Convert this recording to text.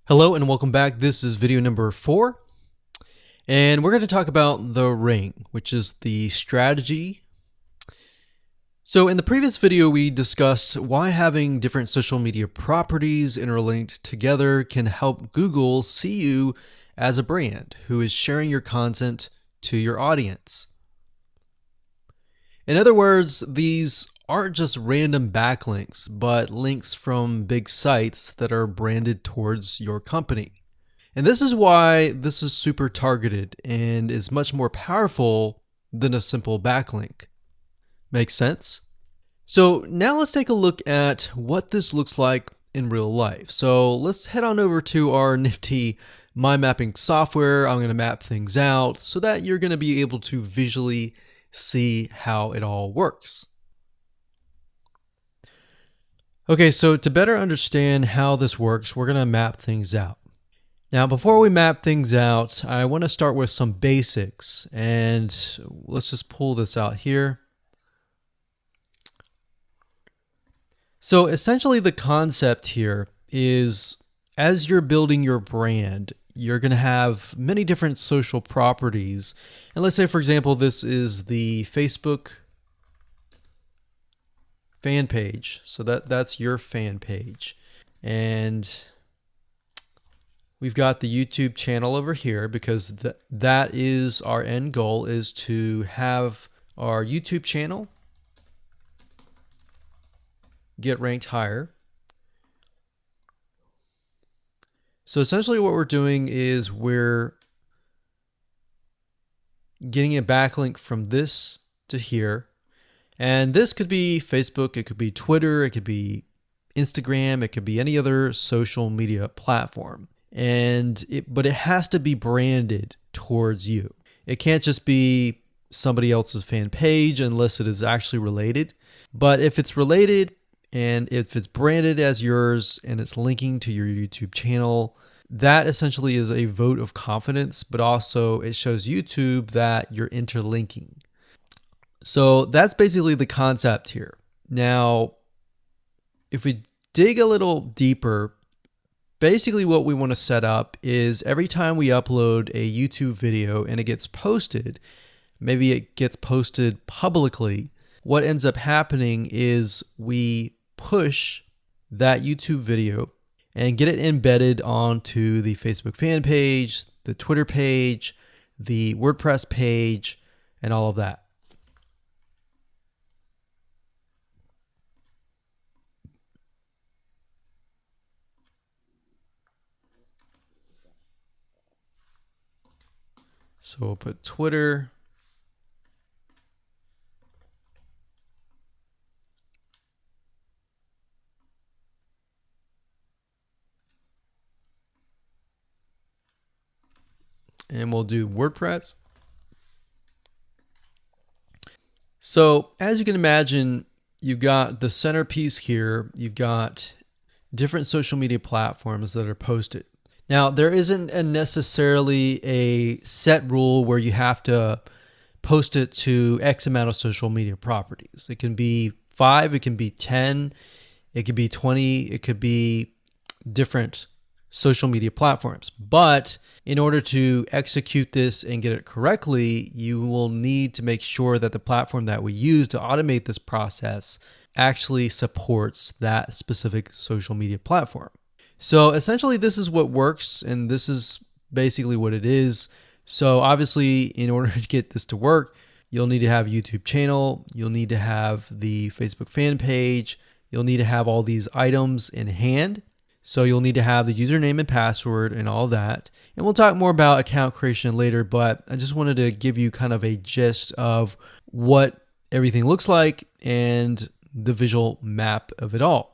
Hello and welcome back. This is video number 4, and we're going to talk about the ring, which is the strategy. So in the previous video, we discussed why having different social media properties interlinked together can help Google see you as a brand who is sharing your content to your audience. In other words, these aren't just random backlinks, but links from big sites that are branded towards your company. And this is why this is super targeted and is much more powerful than a simple backlink. Makes sense? So now let's take a look at what this looks like in real life. So let's head on over to our nifty mind mapping software. I'm going to map things out so that you're going to be able to visually see how it all works. Okay, so to better understand how this works, we're going to map things out. Now, before we map things out, I want to start with some basics, and let's just pull this out here. So essentially the concept here is, as you're building your brand, you're going to have many different social properties. And let's say, for example, this is the Facebook fan page. So that's your fan page. And we've got the YouTube channel over here because that is our end goal, is to have our YouTube channel get ranked higher. So essentially what we're doing is we're getting a backlink from this to here. And this could be Facebook, it could be Twitter, it could be Instagram, it could be any other social media platform. But it has to be branded towards you. It can't just be somebody else's fan page unless it is actually related. But if it's related and if it's branded as yours and it's linking to your YouTube channel, that essentially is a vote of confidence, but also it shows YouTube that you're interlinking. So that's basically the concept here. Now, if we dig a little deeper, basically what we want to set up is every time we upload a YouTube video and it gets posted, maybe it gets posted publicly, what ends up happening is we push that YouTube video and get it embedded onto the Facebook fan page, the Twitter page, the WordPress page, and all of that. So we'll put Twitter. And we'll do WordPress. So as you can imagine, you've got the centerpiece here. You've got different social media platforms that are posted. Now, there isn't necessarily a set rule where you have to post it to X amount of social media properties. It can be 5, it can be 10, it could be 20, it could be different social media platforms. But in order to execute this and get it correctly, you will need to make sure that the platform that we use to automate this process actually supports that specific social media platform. So essentially this is what works, and this is basically what it is. So obviously, in order to get this to work, you'll need to have a YouTube channel, you'll need to have the Facebook fan page, you'll need to have all these items in hand. So you'll need to have the username and password and all that. And we'll talk more about account creation later, but I just wanted to give you kind of a gist of what everything looks like and the visual map of it all.